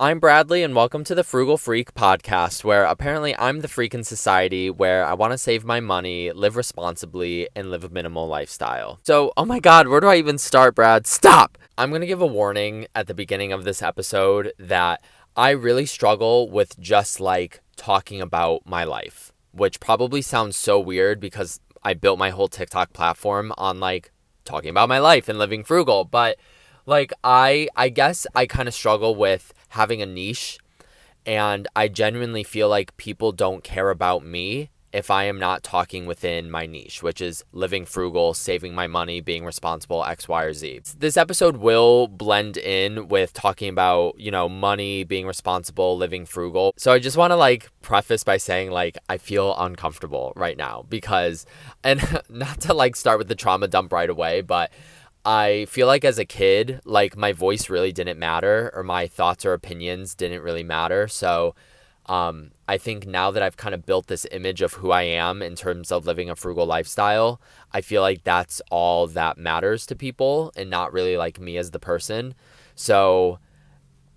I'm Bradley, and welcome to the Frugal Freak podcast, where apparently I'm the freak in society where I want to save my money, live responsibly, and live a minimal lifestyle. So, oh my god, where do I even start, Brad? Stop! I'm going to give a warning at the beginning of this episode that I really struggle with just like talking about my life, which probably sounds so weird because I built my whole TikTok platform on like talking about my life and living frugal, but like I guess I kind of struggle with having a niche, and I genuinely feel like people don't care about me if I am not talking within my niche, which is living frugal, saving my money, being responsible, X, Y, or Z. This episode will blend in with talking about, money, being responsible, living frugal. So I just want to like preface by saying like I feel uncomfortable right now because, and not to like start with the trauma dump right away, but I feel like as a kid, like my voice really didn't matter or my thoughts or opinions didn't really matter. So I think now that I've kind of built this image of who I am in terms of living a frugal lifestyle, I feel like that's all that matters to people and not really like me as the person. So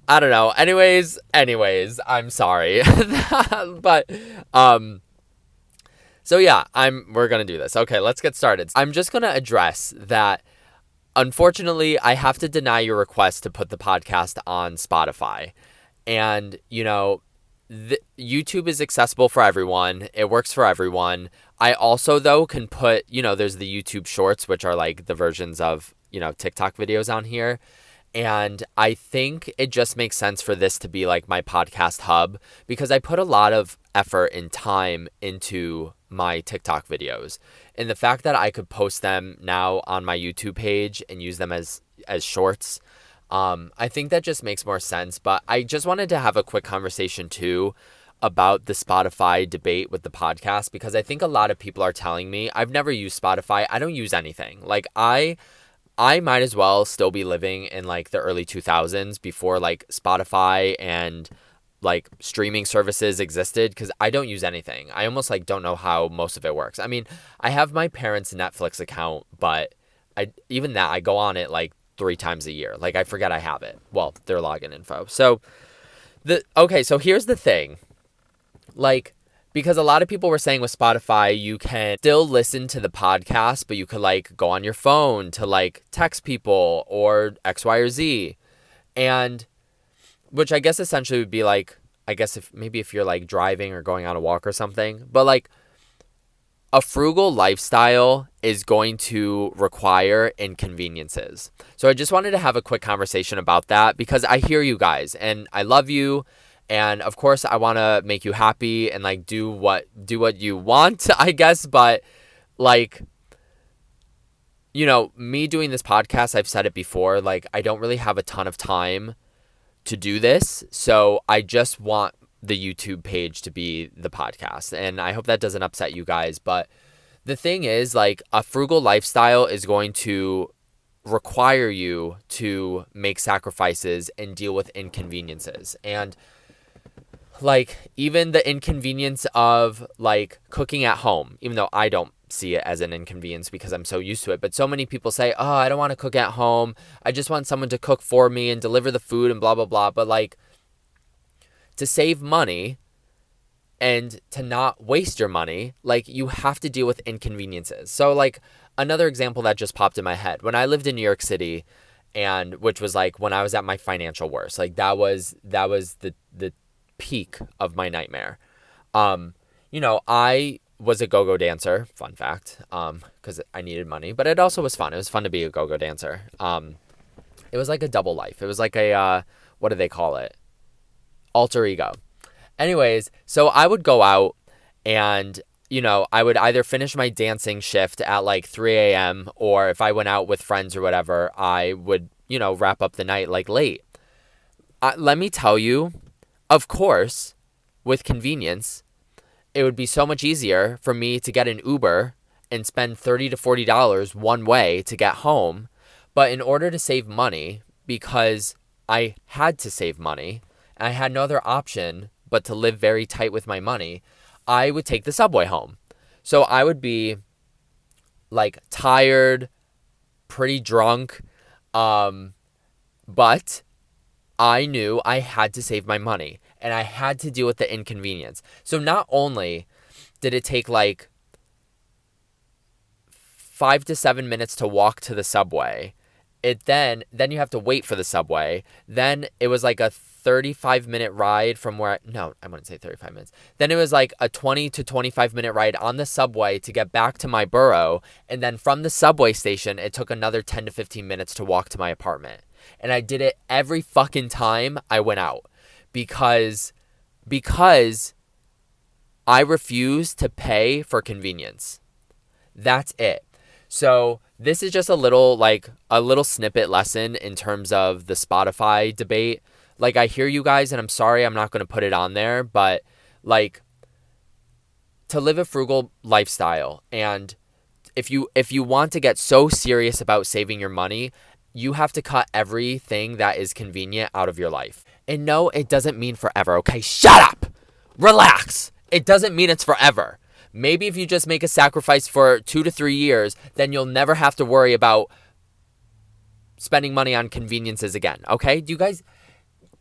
I don't know. Anyways, I'm sorry. But so yeah, we're going to do this. Okay, let's get started. I'm just going to address that. Unfortunately, I have to deny your request to put the podcast on Spotify. And, YouTube is accessible for everyone. It works for everyone. I also, though, can put, there's the YouTube Shorts, which are like the versions of, TikTok videos on here. And I think it just makes sense for this to be like my podcast hub because I put a lot of effort and time into my TikTok videos. And the fact that I could post them now on my YouTube page and use them as shorts, I think that just makes more sense. But I just wanted to have a quick conversation too about the Spotify debate with the podcast because I think a lot of people are telling me I've never used Spotify. I don't use anything. Like I might as well still be living in like the early 2000s before like Spotify and like streaming services existed because I don't use anything. I almost like don't know how most of it works. I mean, I have my parents' Netflix account, but even that I go on it like 3 times a year. Like I forget I have it. Well, their login info. So here's the thing. Like, because a lot of people were saying with Spotify, you can still listen to the podcast, but you could like go on your phone to like text people or X, Y, or Z. And which I guess essentially would be like, I guess if you're like driving or going on a walk or something, but like a frugal lifestyle is going to require inconveniences. So I just wanted to have a quick conversation about that because I hear you guys and I love you. And of course I want to make you happy and like do what you want, I guess. But like, me doing this podcast, I've said it before, like I don't really have a ton of time to do this. So I just want the YouTube page to be the podcast. And I hope that doesn't upset you guys. But the thing is, like, a frugal lifestyle is going to require you to make sacrifices and deal with inconveniences. And like even the inconvenience of like cooking at home, even though I don't see it as an inconvenience because I'm so used to it. But so many people say, oh, I don't want to cook at home. I just want someone to cook for me and deliver the food and blah, blah, blah. But like to save money and to not waste your money, like you have to deal with inconveniences. So like another example that just popped in my head, when I lived in New York City, and which was like when I was at my financial worst, like that was the peak of my nightmare. I was a go-go dancer, fun fact, because I needed money, but it also was fun. It was fun to be a go-go dancer. It was like a double life. It was like a, what do they call it? Alter ego. Anyways, so I would go out and, I would either finish my dancing shift at like 3 a.m. or if I went out with friends or whatever, I would, wrap up the night like late. Let me tell you, of course, with convenience, it would be so much easier for me to get an Uber and spend $30 to $40 one way to get home. But in order to save money, because I had to save money, and I had no other option but to live very tight with my money, I would take the subway home. So I would be like tired, pretty drunk, but I knew I had to save my money and I had to deal with the inconvenience. So not only did it take like 5 to 7 minutes to walk to the subway, then you have to wait for the subway. Then it was like a 35-minute ride from where I wouldn't say 35 minutes. Then it was like a 20 to 25-minute ride on the subway to get back to my borough. And then from the subway station, it took another 10 to 15 minutes to walk to my apartment. And I did it every fucking time I went out because I refuse to pay for convenience. That's it. So this is just a little snippet lesson in terms of the Spotify debate. Like, I hear you guys, and I'm sorry I'm not going to put it on there, but like, to live a frugal lifestyle, and if you want to get so serious about saving your money, you have to cut everything that is convenient out of your life. And no, it doesn't mean forever, okay? Shut up! Relax! It doesn't mean it's forever. Maybe if you just make a sacrifice for 2 to 3 years, then you'll never have to worry about spending money on conveniences again, okay? Do you guys...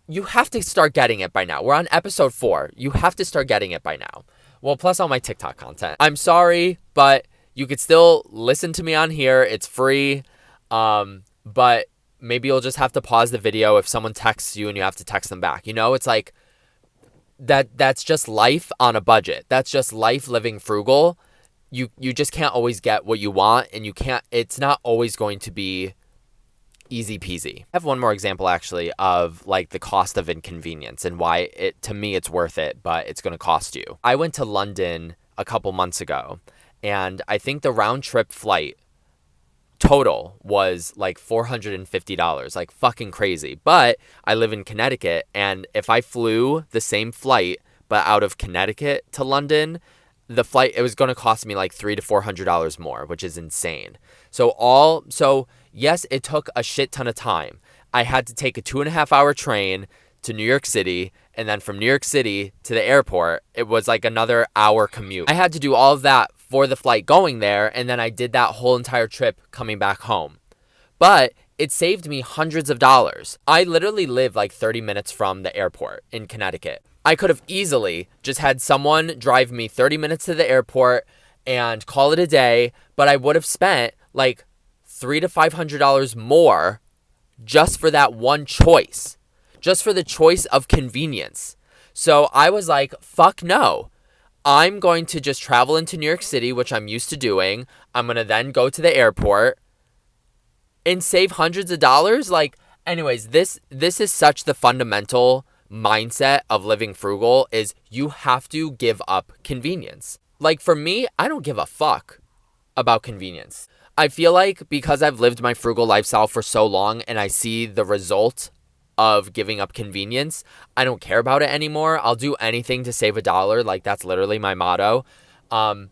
You have to start getting it by now. We're on episode 4. You have to start getting it by now. Well, plus all my TikTok content. I'm sorry, but you could still listen to me on here. It's free. But maybe you'll just have to pause the video if someone texts you and you have to text them back. You know, it's like that's just life on a budget. That's just life living frugal. You just can't always get what you want, and it's not always going to be easy peasy. I have one more example actually of like the cost of inconvenience and why to me it's worth it, but it's going to cost you. I went to London a couple months ago, and I think the round trip flight total was like $450, like fucking crazy. But I live in Connecticut, and if I flew the same flight but out of Connecticut to London, the flight, it was going to cost me like $300 to $400 more, which is insane. So yes, it took a shit ton of time. I had to take a 2.5-hour train to New York City, and then from New York City to the airport, it was like another hour commute. I had to do all of that for the flight going there, and then I did that whole entire trip coming back home. But it saved me hundreds of dollars. I literally live like 30 minutes from the airport in Connecticut. I could have easily just had someone drive me 30 minutes to the airport and call it a day, but I would have spent like $300 to $500 more just for that one choice, just for the choice of convenience. So I was like, fuck no. I'm going to just travel into New York City, which I'm used to doing. I'm going to then go to the airport and save hundreds of dollars. Like, anyways, this is such the fundamental mindset of living frugal, is you have to give up convenience. Like, for me, I don't give a fuck about convenience. I feel like because I've lived my frugal lifestyle for so long and I see the result of giving up convenience, I don't care about it anymore. I'll do anything to save $1. Like, that's literally my motto. But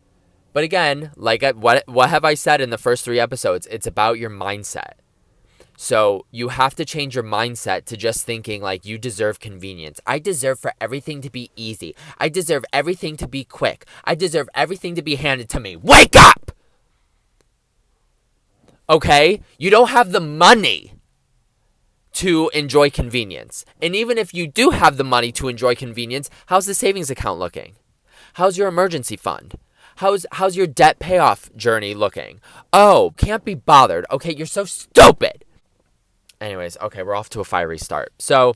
again, like, what have I said in the first 3 episodes? It's about your mindset. So you have to change your mindset to just thinking like you deserve convenience. I deserve for everything to be easy. I deserve everything to be quick. I deserve everything to be handed to me. Wake up! Okay? You don't have the money to enjoy convenience. And even if you do have the money to enjoy convenience, how's the savings account looking? How's your emergency fund? How's your debt payoff journey looking? Oh, can't be bothered. Okay, you're so stupid. Anyways, okay, we're off to a fiery start. So,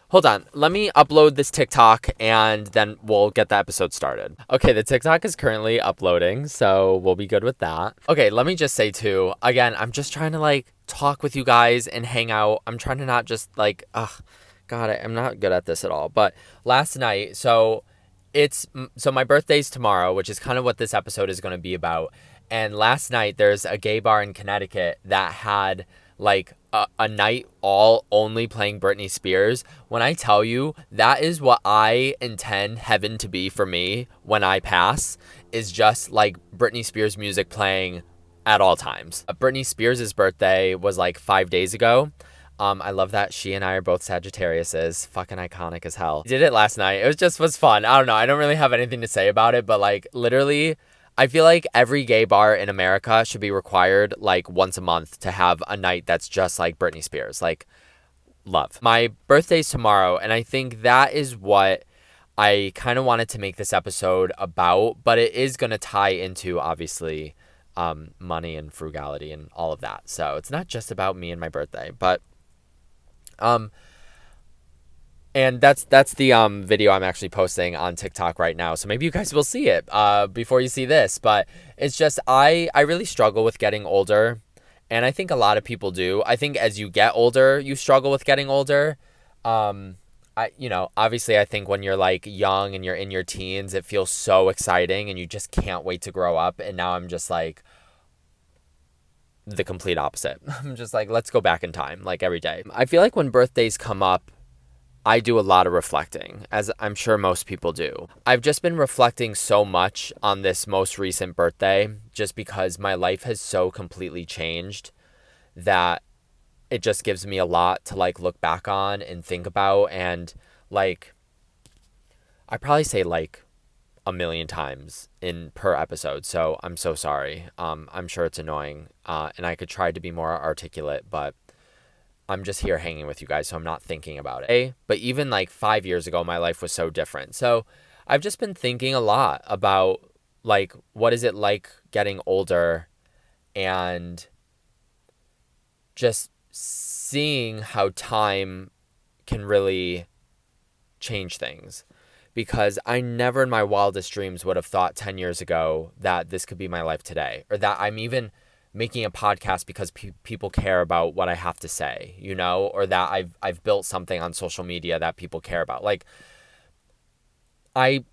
hold on. Let me upload this TikTok, and then we'll get the episode started. Okay, the TikTok is currently uploading, so we'll be good with that. Okay, let me just say, too, again, I'm just trying to, like, talk with you guys and hang out. I'm trying to not just, like, God, I'm not good at this at all. But last night, so my birthday's tomorrow, which is kind of what this episode is going to be about. And last night, there's a gay bar in Connecticut that had, like, a night all only playing Britney Spears. When I tell you, that is what I intend heaven to be for me when I pass, is just like Britney Spears music playing at all times. Britney Spears' birthday was like 5 days ago. I love that she and I are both Sagittariuses. Fucking iconic as hell. Did it last night. It was fun. I don't know. I don't really have anything to say about it, but like literally, I feel like every gay bar in America should be required like once a month to have a night that's just like Britney Spears. Like, love. My birthday's tomorrow, and I think that is what I kind of wanted to make this episode about, but it is going to tie into, obviously, money and frugality and all of that. So it's not just about me and my birthday, but and that's the video I'm actually posting on TikTok right now. So maybe you guys will see it before you see this. But it's just I really struggle with getting older, and I think a lot of people do. I think as you get older, you struggle with getting older. Obviously, I think when you're like young and you're in your teens, it feels so exciting, and you just can't wait to grow up. And now I'm just like the complete opposite. I'm just like, let's go back in time, like every day. I feel like when birthdays come up, I do a lot of reflecting, as I'm sure most people do. I've just been reflecting so much on this most recent birthday, just because my life has so completely changed that it just gives me a lot to like look back on and think about. And like, I probably say like a million times in per episode, so I'm so sorry. I'm sure it's annoying, and I could try to be more articulate, but I'm just here hanging with you guys, so I'm not thinking about it. But even like 5 years ago, my life was so different. So I've just been thinking a lot about like, what is it like getting older, and just seeing how time can really change things. Because I never in my wildest dreams would have thought 10 years ago that this could be my life today, or that I'm even making a podcast because people care about what I have to say, or that I've built something on social media that people care about. Like, I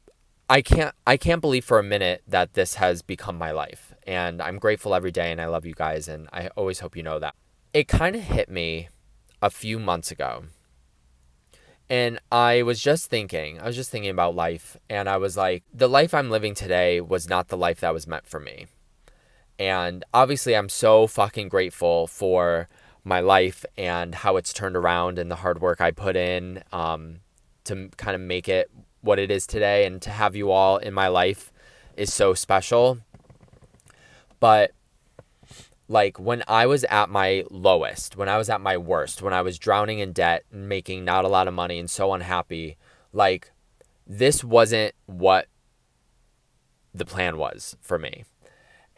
can't believe for a minute that this has become my life, and I'm grateful every day, and I love you guys, and I always hope you know that. It kind of hit me a few months ago, and I was just thinking about life, and I was like, the life I'm living today was not the life that was meant for me. And obviously, I'm so fucking grateful for my life and how it's turned around, and the hard work I put in to kind of make it what it is today. And to have you all in my life is so special. But like, when I was at my lowest, when I was at my worst, when I was drowning in debt and making not a lot of money and so unhappy, like, this wasn't what the plan was for me.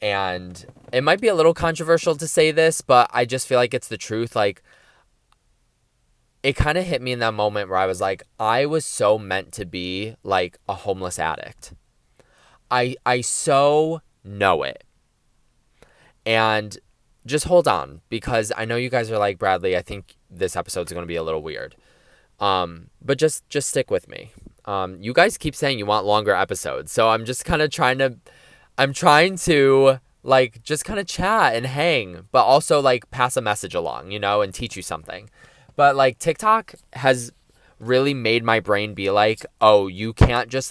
And it might be a little controversial to say this, but I just feel like it's the truth. Like, it kind of hit me in that moment where I was like, I was so meant to be like a homeless addict. I so know it. And just hold on, because I know you guys are like, Bradley, I think this episode's going to be a little weird. But just stick with me. You guys keep saying you want longer episodes, so I'm just kind of trying to like just kind of chat and hang, but also like pass a message along, and teach you something. But like, TikTok has really made my brain be like, oh, you can't just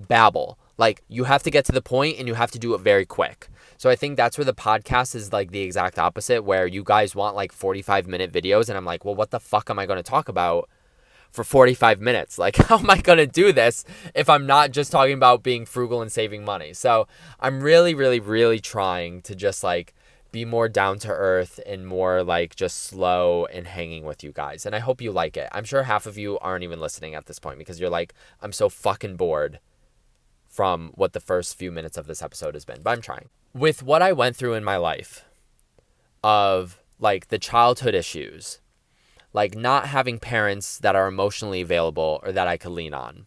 babble. Like, you have to get to the point, and you have to do it very quick. So I think that's where the podcast is like the exact opposite, where you guys want like 45-minute videos, and I'm like, well, what the fuck am I going to talk about for 45 minutes? Like, how am I going to do this if I'm not just talking about being frugal and saving money? So I'm really, really, really trying to just like be more down to earth and more like just slow and hanging with you guys. And I hope you like it. I'm sure half of you aren't even listening at this point, because you're like, I'm so fucking bored from what the first few minutes of this episode has been. But I'm trying. With what I went through in my life, of like the childhood issues, like not having parents that are emotionally available or that I could lean on,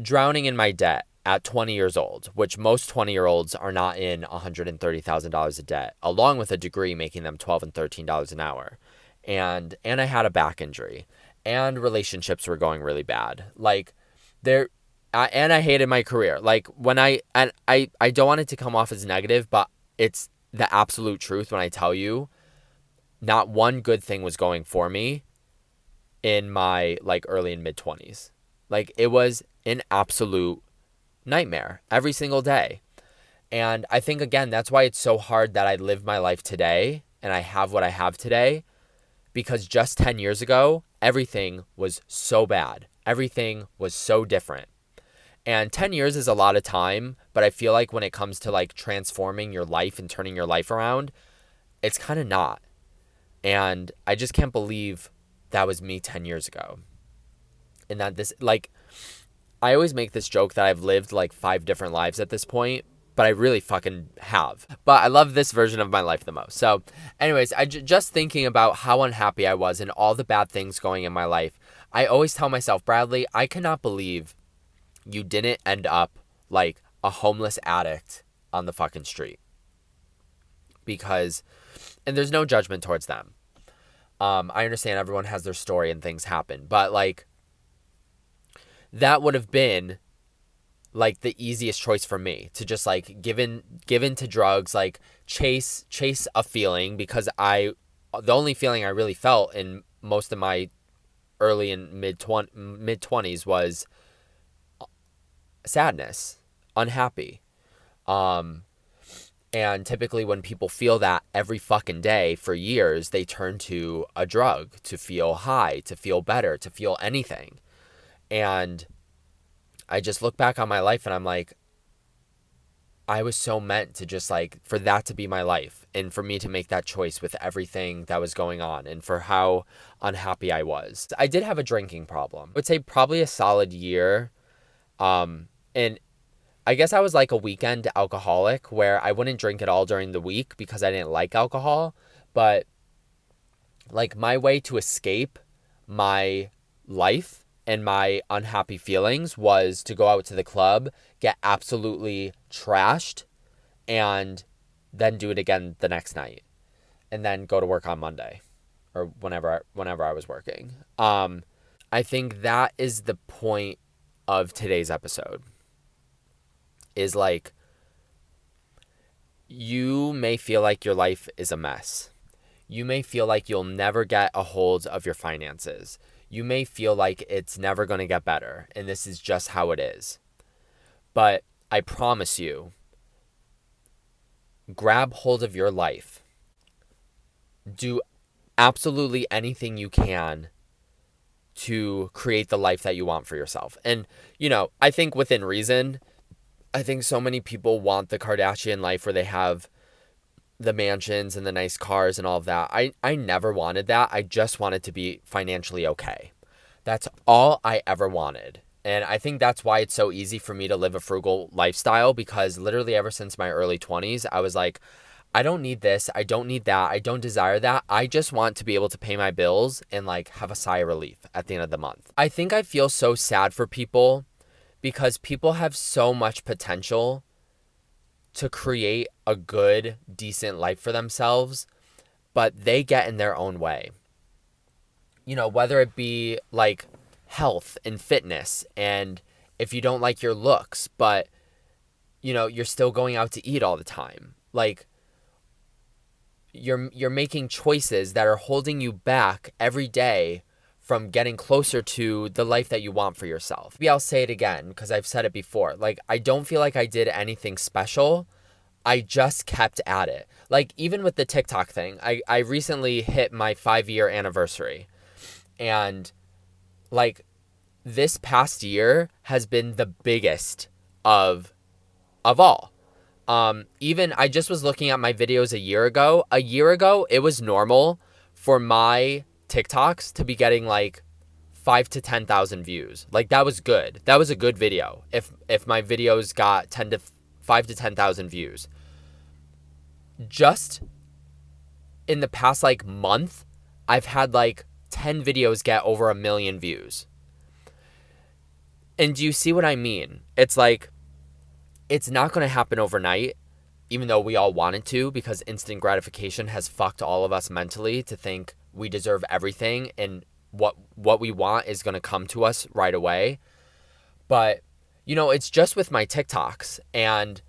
drowning in my debt at 20 years old, which most 20-year-olds are not in $130,000 of debt, along with a degree making them $12 and $13 an hour. And I had a back injury, and relationships were going really bad. Like, and I hated my career. Like, when I don't want it to come off as negative, but it's the absolute truth when I tell you, not one good thing was going for me in my like early and mid 20s. Like, it was an absolute nightmare every single day. And I think, again, that's why it's so hard that I live my life today and I have what I have today, because just 10 years ago, everything was so bad. Everything was so different. And 10 years is a lot of time, but I feel like when it comes to like transforming your life and turning your life around, it's kind of not. And I just can't believe that was me 10 years ago. And that this, like, I always make this joke that I've lived like 5 different lives at this point, but I really fucking have. But I love this version of my life the most. So, anyways, just thinking about how unhappy I was and all the bad things going in my life, I always tell myself, Bradley, I cannot believe you didn't end up like a homeless addict on the fucking street. Because, and there's no judgment towards them. I understand everyone has their story and things happen, but like, that would have been like the easiest choice for me to just like give in to drugs, like chase a feeling, because the only feeling I really felt in most of my early and mid 20s was sadness, unhappy. And typically when people feel that every fucking day for years, they turn to a drug to feel high, to feel better, to feel anything. And I just look back on my life and I'm like, I was so meant to just like, for that to be my life and for me to make that choice with everything that was going on and for how unhappy I was. I did have a drinking problem. I would say probably a solid year. And I guess I was like a weekend alcoholic where I wouldn't drink at all during the week because I didn't like alcohol. But like my way to escape my life and my unhappy feelings was to go out to the club, get absolutely trashed, and then do it again the next night, and then go to work on Monday or whenever I was working. I think that is the point of today's episode. Is like, you may feel like your life is a mess. You may feel like you'll never get a hold of your finances. You may feel like it's never going to get better, and this is just how it is. But I promise you, grab hold of your life. Do absolutely anything you can to create the life that you want for yourself. And, you know, I think within reason, I think so many people want the Kardashian life where they have the mansions and the nice cars and all of that. I never wanted that. I just wanted to be financially okay. That's all I ever wanted. And I think that's why it's so easy for me to live a frugal lifestyle, because literally ever since my early 20s, I was like, I don't need this. I don't need that. I don't desire that. I just want to be able to pay my bills and like have a sigh of relief at the end of the month. I think I feel so sad for people because people have so much potential to create a good, decent life for themselves, but they get in their own way. You know, whether it be like health and fitness, and if you don't like your looks, but, you know, you're still going out to eat all the time. Like, you're making choices that are holding you back every day from getting closer to the life that you want for yourself. Maybe I'll say it again because I've said it before. Like, I don't feel like I did anything special. I just kept at it. Like, even with the TikTok thing, I recently hit my 5-year anniversary. And, like, this past year has been the biggest of all. Even I just was looking at my videos a year ago. A year ago, it was normal for my TikToks to be getting like 5 to 10,000 views. Like, that was good. That was a good video. If my videos got 5 to 10,000 views. Just in the past like month, I've had like 10 videos get over 1 million views. And do you see what I mean? It's like, it's not going to happen overnight, even though we all want it to, because instant gratification has fucked all of us mentally to think we deserve everything and what we want is going to come to us right away. But, you know, it's just with my TikToks. And,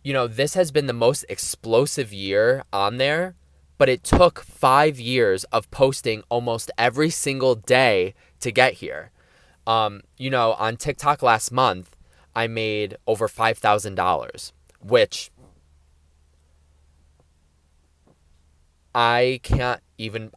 you know, this has been the most explosive year on there, but it took 5 years of posting almost every single day to get here. You know, on TikTok last month, I made over $5,000, which I can't even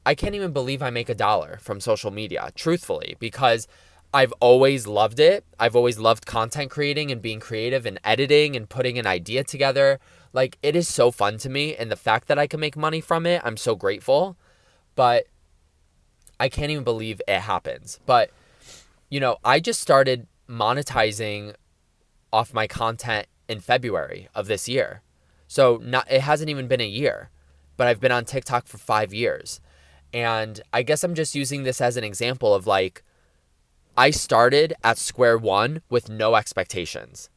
believe I make $1 from social media, truthfully, because I've always loved it. I've always loved content creating and being creative and editing and putting an idea together. Like, it is so fun to me. And the fact that I can make money from it, I'm so grateful. But I can't even believe it happens. But, I just started monetizing off my content in February of this year. So it hasn't even been a year, but I've been on TikTok for 5 years. And I guess I'm just using this as an example of like, I started at square one with no expectations.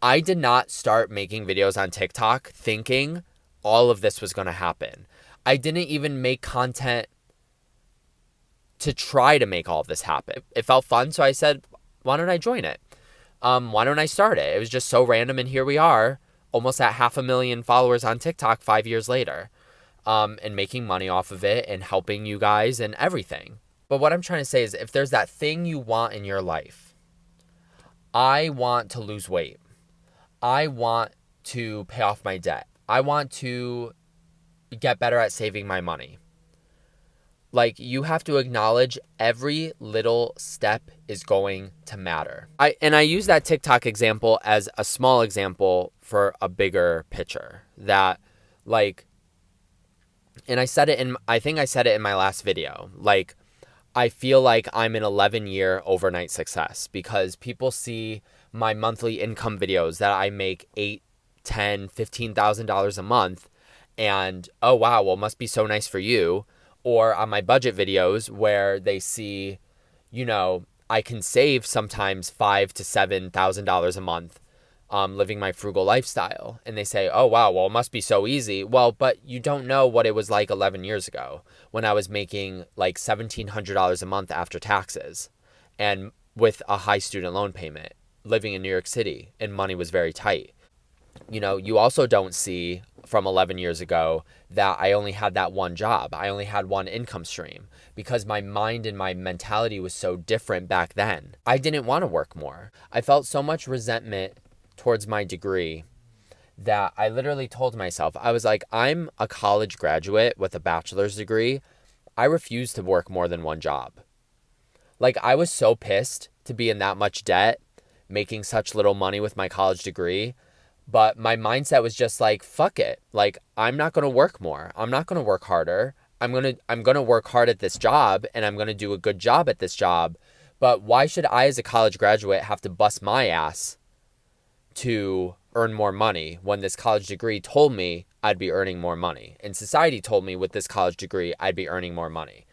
I did not start making videos on TikTok thinking all of this was going to happen. I didn't even make content to try to make all of this happen. It felt fun, so I said, why don't I join it? Why don't I start it? It was just so random, and here we are, almost at 500,000 followers on TikTok 5 years later, and making money off of it and helping you guys and everything. But what I'm trying to say is, if there's that thing you want in your life, I want to lose weight. I want to pay off my debt. I want to get better at saving my money. Like, you have to acknowledge every little step is going to matter. I use that TikTok example as a small example for a bigger picture that, like, and I think I said it in my last video. Like, I feel like I'm an 11-year overnight success because people see my monthly income videos that I make $8,000, $10,000, $15,000 a month, and oh wow, well, it must be so nice for you. Or on my budget videos where they see, I can save sometimes $5,000 to $7,000 a month, living my frugal lifestyle. And they say, oh, wow, well, it must be so easy. Well, but you don't know what it was like 11 years ago when I was making like $1,700 a month after taxes and with a high student loan payment, living in New York City, and money was very tight. You also don't see from 11 years ago that I only had that one job. I only had one income stream because my mind and my mentality was so different back then. I didn't want to work more. I felt so much resentment towards my degree that I literally told myself, I was like, I'm a college graduate with a bachelor's degree. I refuse to work more than one job. Like, I was so pissed to be in that much debt, making such little money with my college degree. But my mindset was just like, fuck it. Like, I'm not going to work more. I'm not going to work harder. I'm going to work hard at this job, and I'm going to do a good job at this job. But why should I, as a college graduate, have to bust my ass to earn more money when this college degree told me I'd be earning more money? And society told me with this college degree, I'd be earning more money.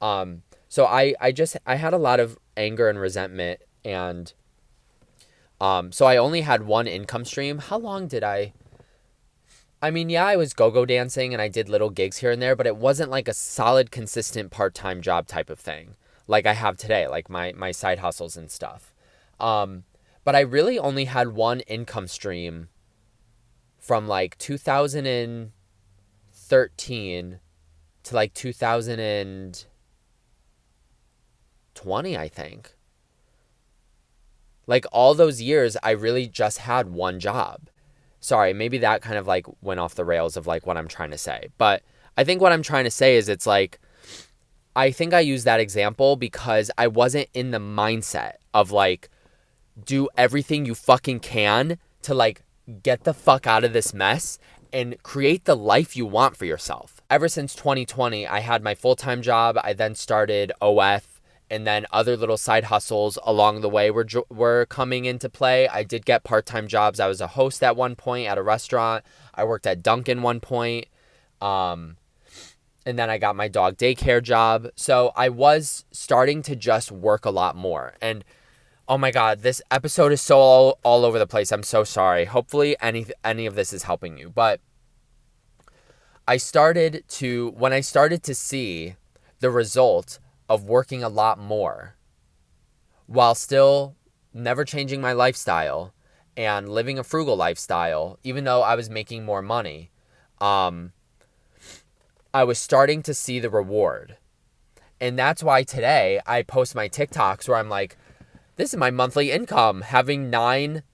So I had a lot of anger and resentment, and so I only had one income stream. How long did I was go-go dancing and I did little gigs here and there, but it wasn't like a solid, consistent part-time job type of thing like I have today, like my side hustles and stuff. But I really only had one income stream from like 2013 to like 2020, I think. Like, all those years, I really just had one job. Sorry, maybe that kind of like went off the rails of like what I'm trying to say. But I think what I'm trying to say is, it's like, I think I use that example because I wasn't in the mindset of like, do everything you fucking can to like get the fuck out of this mess and create the life you want for yourself. Ever since 2020, I had my full-time job. I then started OF. And then other little side hustles along the way were coming into play. I did get part-time jobs. I was a host at one point at a restaurant. I worked at Dunkin' one point. And then I got my dog daycare job. So I was starting to just work a lot more. And oh my God, this episode is so all over the place. I'm so sorry. Hopefully any of this is helping you. But when I started to see the result of working a lot more while still never changing my lifestyle and living a frugal lifestyle, even though I was making more money, I was starting to see the reward. And that's why today I post my TikToks where I'm like, this is my monthly income, having 9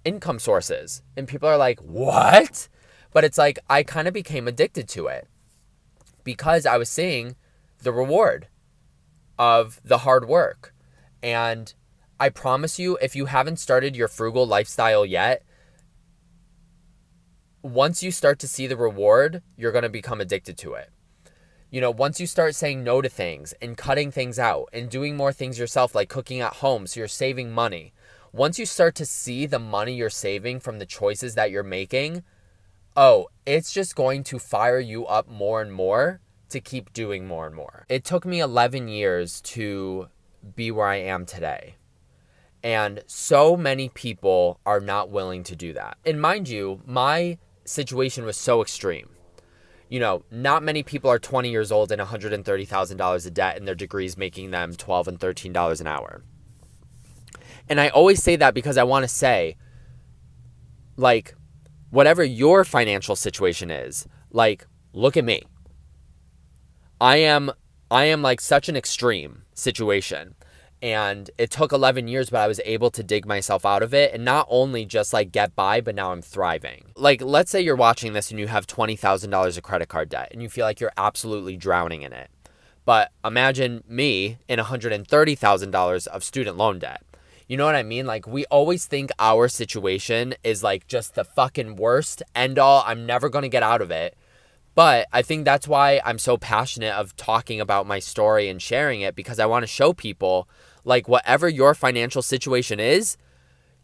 income sources. And people are like, what? But it's like, I kind of became addicted to it because I was seeing the reward of the hard work. And I promise you, if you haven't started your frugal lifestyle yet, once you start to see the reward, you're going to become addicted to it. Once you start saying no to things and cutting things out and doing more things yourself, like cooking at home, so you're saving money. Once you start to see the money you're saving from the choices that you're making, it's just going to fire you up more and more to keep doing more and more. It took me 11 years to be where I am today. And so many people are not willing to do that. And mind you, my situation was so extreme. Not many people are 20 years old and $130,000 of debt and their degrees making them $12 and $13 an hour. And I always say that because I want to say, like, whatever your financial situation is, like, look at me. I am like such an extreme situation. And it took 11 years, but I was able to dig myself out of it and not only just like get by, but now I'm thriving. Like, let's say you're watching this and you have $20,000 of credit card debt and you feel like you're absolutely drowning in it. But imagine me in $130,000 of student loan debt. You know what I mean? Like, we always think our situation is like just the fucking worst end all. I'm never going to get out of it. But I think that's why I'm so passionate of talking about my story and sharing it, because I want to show people, like, whatever your financial situation is,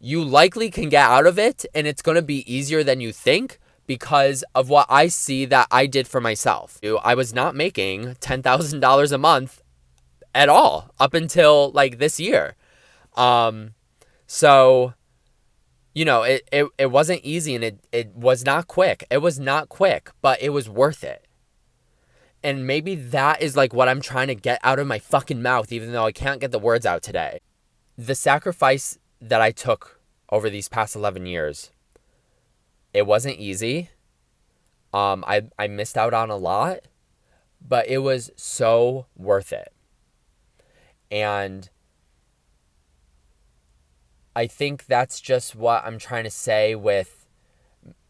you likely can get out of it, and it's going to be easier than you think because of what I see that I did for myself. I was not making $10,000 a month at all up until like this year. So, it wasn't easy, and it was not quick. It was not quick, but it was worth it. And maybe that is like what I'm trying to get out of my fucking mouth, even though I can't get the words out today. The sacrifice that I took over these past 11 years, it wasn't easy. I missed out on a lot, but it was so worth it. And I think that's just what I'm trying to say with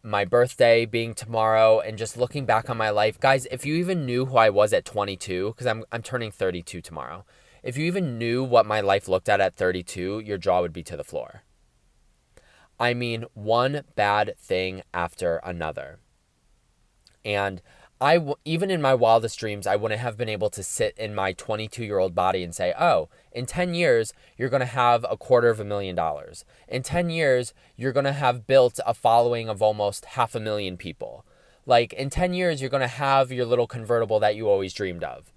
my birthday being tomorrow and just looking back on my life. Guys, if you even knew who I was at 22, because I'm turning 32 tomorrow. If you even knew what my life looked at 32, your jaw would be to the floor. I mean, one bad thing after another. And even in my wildest dreams, I wouldn't have been able to sit in my 22-year-old body and say, in 10 years, you're going to have $250,000. In 10 years, you're going to have built a following of almost 500,000 people. Like, in 10 years, you're going to have your little convertible that you always dreamed of.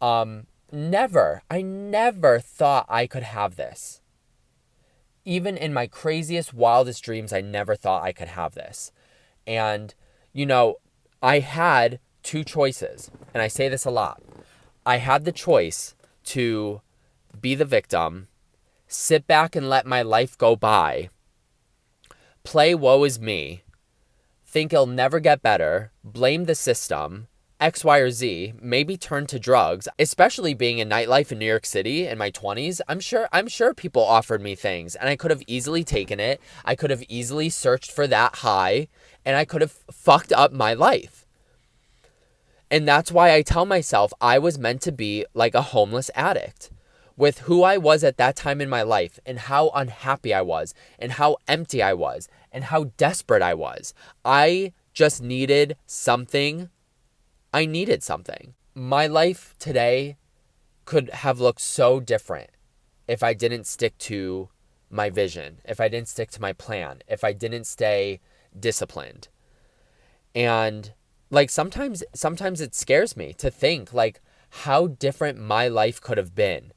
I never thought I could have this. Even in my craziest, wildest dreams, I never thought I could have this. And, I had two choices, and I say this a lot. I had the choice to be the victim, sit back and let my life go by, play woe is me, think it'll never get better, blame the system, X, Y, or Z, maybe turn to drugs, especially being in nightlife in New York City in my 20s. I'm sure people offered me things, and I could have easily taken it. I could have easily searched for that high, and I could have fucked up my life. And that's why I tell myself I was meant to be like a homeless addict. With who I was at that time in my life, and how unhappy I was, and how empty I was, and how desperate I was. I just needed something. I needed something. My life today could have looked so different if I didn't stick to my vision, if I didn't stick to my plan, if I didn't stay disciplined. And like sometimes it scares me to think like how different my life could have been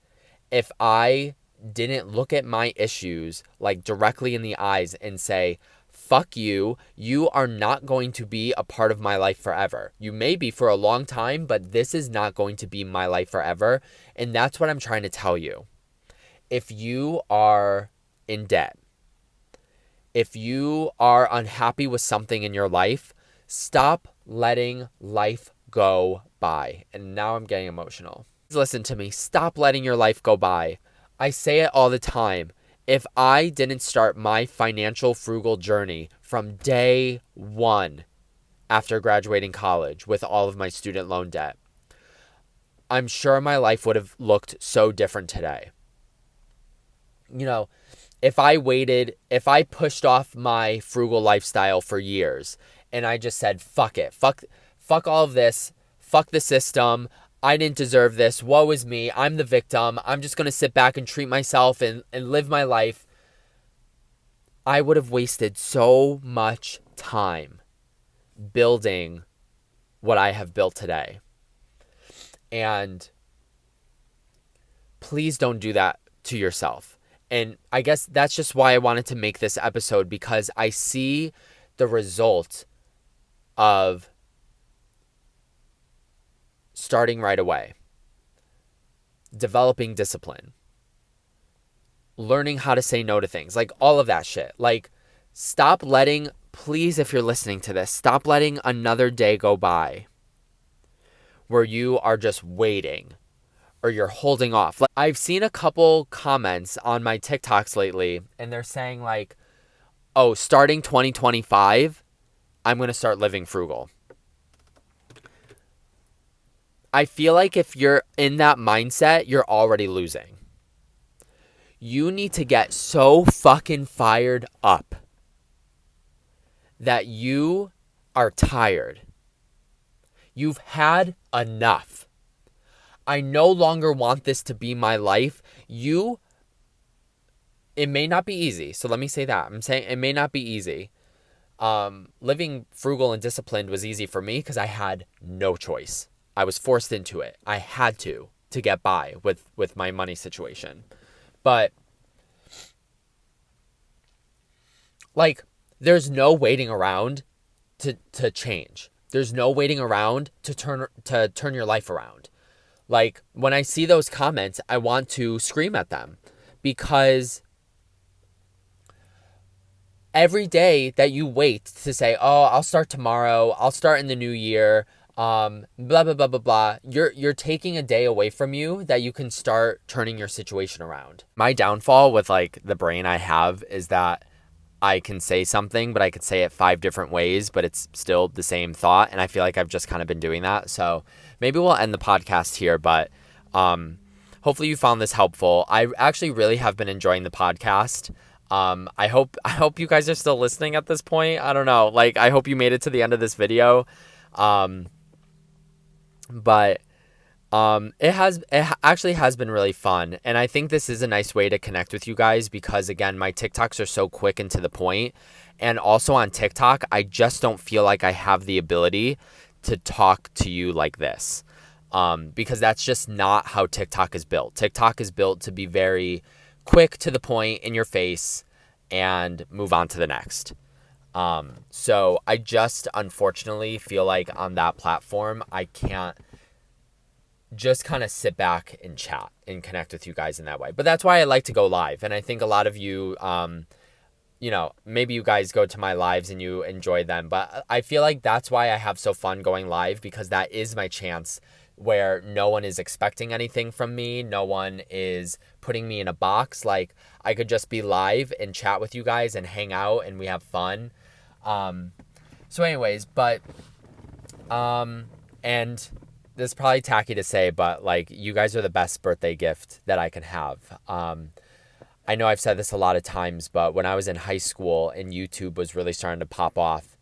if I didn't look at my issues like directly in the eyes and say, fuck you, you are not going to be a part of my life forever. You may be for a long time, but this is not going to be my life forever. And that's what I'm trying to tell you. If you are in debt, if you are unhappy with something in your life, stop letting life go by. And now I'm getting emotional. Listen to me. Stop letting your life go by. I say it all the time. If I didn't start my financial frugal journey from day one after graduating college with all of my student loan debt, I'm sure my life would have looked so different today. If I pushed off my frugal lifestyle for years and I just said, fuck it. Fuck all of this. Fuck the system. I didn't deserve this. Woe is me. I'm the victim. I'm just going to sit back and treat myself and live my life. I would have wasted so much time building what I have built today. And please don't do that to yourself. And I guess that's just why I wanted to make this episode, because I see the result of starting right away, developing discipline, learning how to say no to things, like all of that shit. Like, stop letting, please, if you're listening to this, stop letting another day go by where you are just waiting or you're holding off. Like, I've seen a couple comments on my TikToks lately, and they're saying like, oh, starting 2025, I'm going to start living frugal. I feel like if you're in that mindset, you're already losing. You need to get so fucking fired up that you are tired. You've had enough. I no longer want this to be my life. It may not be easy. So let me say that. I'm saying it may not be easy. Living frugal and disciplined was easy for me because I had no choice. I was forced into it. I had to get by with my money situation. But like, there's no waiting around to change. There's no waiting around to turn your life around. Like, when I see those comments, I want to scream at them, because every day that you wait to say, oh, I'll start tomorrow, I'll start in the new year, blah, blah, blah, blah, blah, you're taking a day away from you that you can start turning your situation around. My downfall with like the brain I have is that I can say something, but I could say it 5 different ways, but it's still the same thought. And I feel like I've just kind of been doing that. So maybe we'll end the podcast here, but hopefully you found this helpful. I actually really have been enjoying the podcast. I hope you guys are still listening at this point. I don't know. Like, I hope you made it to the end of this video. But it actually has been really fun. And I think this is a nice way to connect with you guys, because again, my TikToks are so quick and to the point. And also on TikTok, I just don't feel like I have the ability to talk to you like this. Because that's just not how TikTok is built. TikTok is built to be very quick, to the point, in your face, and move on to the next. So I just unfortunately feel like on that platform, I can't just kind of sit back and chat and connect with you guys in that way. But that's why I like to go live. And I think a lot of you, maybe you guys go to my lives and you enjoy them. But I feel like that's why I have so fun going live, because that is my chance where no one is expecting anything from me. No one is putting me in a box. Like, I could just be live and chat with you guys and hang out and we have fun. So anyways, but, and this is probably tacky to say, but like, you guys are the best birthday gift that I can have. I know I've said this a lot of times, but when I was in high school and YouTube was really starting to pop off,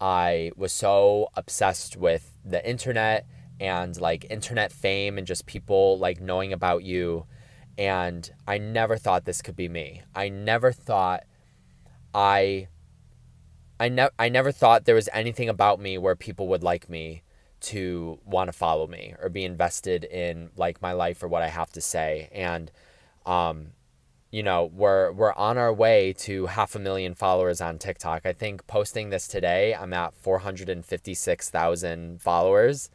I was so obsessed with the internet and like internet fame and just people like knowing about you. And I never thought this could be me. I never thought I never thought there was anything about me where people would like me, to want to follow me or be invested in like my life or what I have to say. And, we're on our way to 500,000 followers on TikTok. I think posting this today, I'm at 456,000 followers.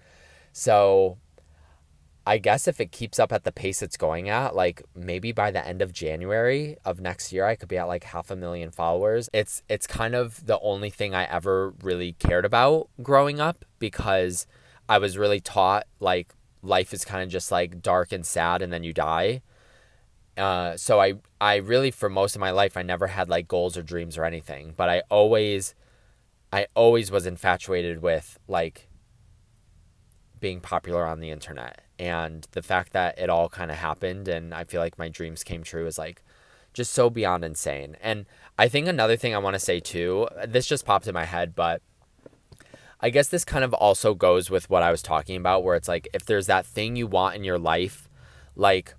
So I guess if it keeps up at the pace it's going at, like maybe by the end of January of next year, I could be at like 500,000 followers. It's kind of the only thing I ever really cared about growing up, because I was really taught like life is kind of just like dark and sad and then you die. So I really, for most of my life, I never had like goals or dreams or anything, but I always was infatuated with like being popular on the internet. And the fact that it all kind of happened and I feel like my dreams came true is like just so beyond insane. And I think another thing I want to say too, this just popped in my head, but I guess this kind of also goes with what I was talking about, where it's like, if there's that thing you want in your life, like,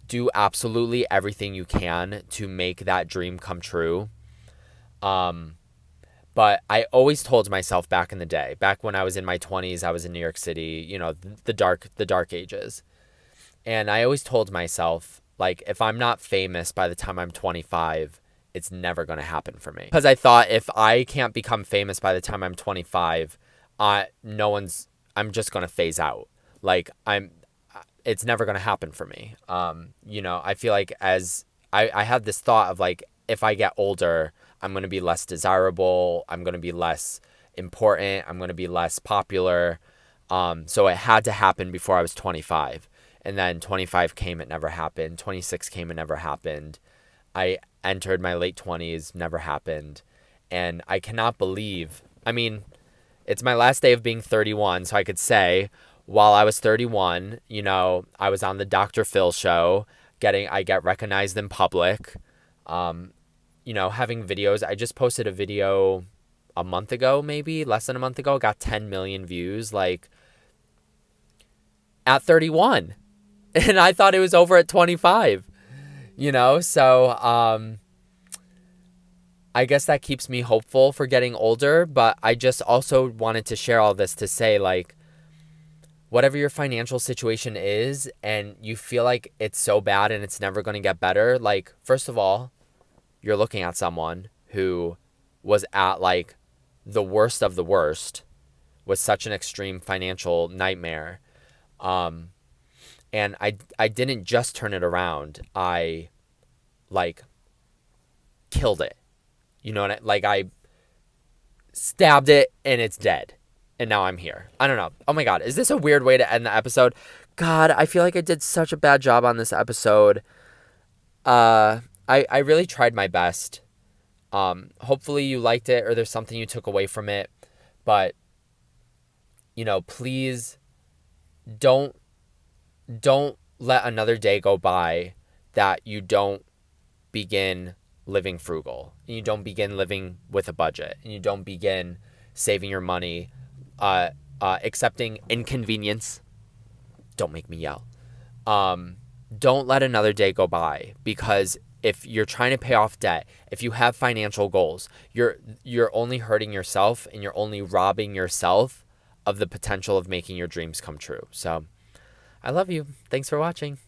do absolutely everything you can to make that dream come true. But I always told myself back in the day, back when I was in my 20s, I was in New York City, the dark ages. And I always told myself, like, if I'm not famous by the time I'm 25, it's never going to happen for me. Because I thought, if I can't become famous by the time I'm 25, I'm just going to phase out. Like, it's never going to happen for me. I feel like I had this thought of, like, if I get older, I'm going to be less desirable. I'm going to be less important. I'm going to be less popular. So it had to happen before I was 25. And then 25 came, it never happened. 26 came, it never happened. I entered my late 20s, never happened. And I cannot believe, it's my last day of being 31, so I could say, while I was 31, I was on the Dr. Phil show, I get recognized in public, having videos. I just posted a video a month ago, maybe less than a month ago, got 10 million views, like, at 31. And I thought it was over at 25, so I guess that keeps me hopeful for getting older. But I just also wanted to share all this to say, like, whatever your financial situation is and you feel like it's so bad and it's never going to get better, like, first of all, you're looking at someone who was at, like, the worst of the worst, was such an extreme financial nightmare. And I didn't just turn it around. I, like, killed it. I stabbed it and it's dead. And now I'm here. I don't know. Oh my God. Is this a weird way to end the episode? God, I feel like I did such a bad job on this episode. I really tried my best. Hopefully you liked it or there's something you took away from it. But, please don't let another day go by that you don't begin living frugal, and you don't begin living with a budget, and you don't begin saving your money, accepting inconvenience. Don't make me yell. Don't let another day go by, because if you're trying to pay off debt, if you have financial goals, you're only hurting yourself, and you're only robbing yourself of the potential of making your dreams come true. So I love you. Thanks for watching.